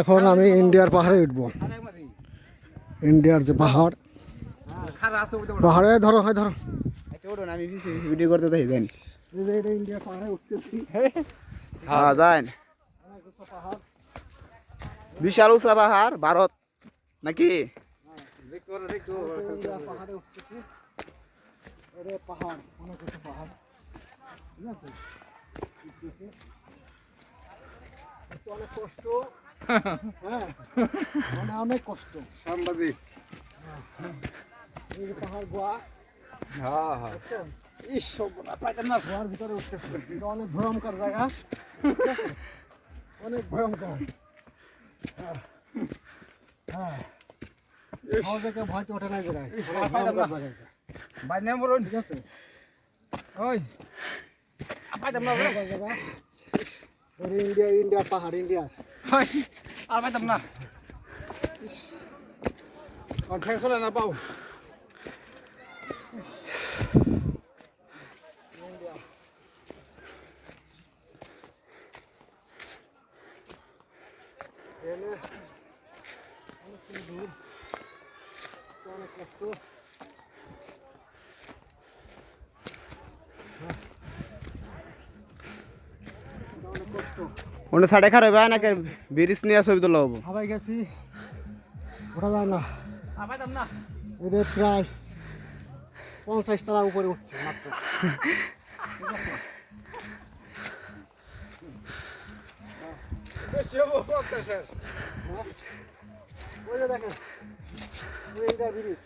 এখন আমি ইন্ডিয়ার পাহাড়ে উঠবো। ইন্ডিয়ার যে পাহাড়, পাহাড়ে ধরো হয় ধরো, আমি ভিডিও করতে তাই জানি ইন্ডিয়ার পাহাড়ে উঠতেছি। হ্যাঁ যান, বিশাল উঁচা পাহাড় ভারত নাকি? পাহাড়ে উঠতেছি, পাহাড় অনেক উঁচু পাহাড়, ঠিক আছে? অনেক কষ্ট, হ্যাঁ মানে অনেক কষ্ট। সাংবাদিক পাহাড় গোয়া, হ্যাঁ হ্যাঁ গোয়ার ভিতরে উঠতেছে, এটা অনেক ভয়ঙ্কর জায়গা, ঠিক আছে? অনেক ভয়ঙ্কর। হ্যাঁ সহজে কেউ ভয়তে ওঠে না জায়গায়, ঠিক আছে? ইন্ডিয়া, ইন্ডিয়ার পাহাড়, ইন্ডিয়া আর পাইতাম না, ঠেক চলে না পাও। অনেক কষ্ট। অন্য সাড়ে খারাপ হয় না, ব্রিজ নিয়ে ছবি তোলা হবো। হাবাই গেছি, ওঠা যায় না, পাইতাম না, এদের প্রায় 50 তলা উপরে উঠছে মাত্র। ওই যে দেখেন ইন্ডিয়ার ব্রিজ,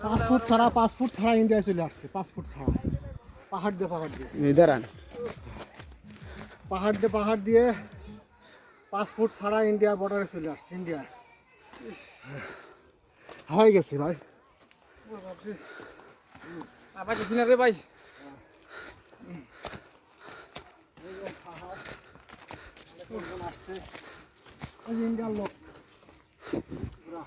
5 ফুট ছাড়া, 5 ফুট ছাড়া ইন্ডিয়া চলে আসছে, 5 ফুট ছাড়া, পাহাড় দিয়ে পাহাড় দিয়ে, দাঁড়ান পাহাড় দিয়ে 5 ফুট ছাড়া ইন্ডিয়া বর্ডারে চলে আসছে। ইন্ডিয়া হাওয়াই গেছে ভাই, পাইতেছি না রে ভাই। আসছে ওই যে ইন্ডিয়ার লোক পুরা।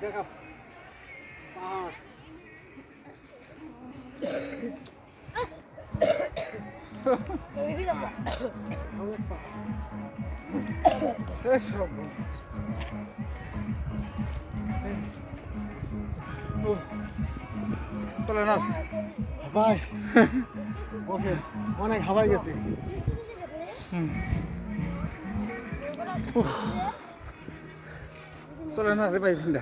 দেখা পাহাড়, অনেক পাহাড়, চলে না ভাই। ওকে অনেক হাওয়াই গেছে, চলে না রে ভাই।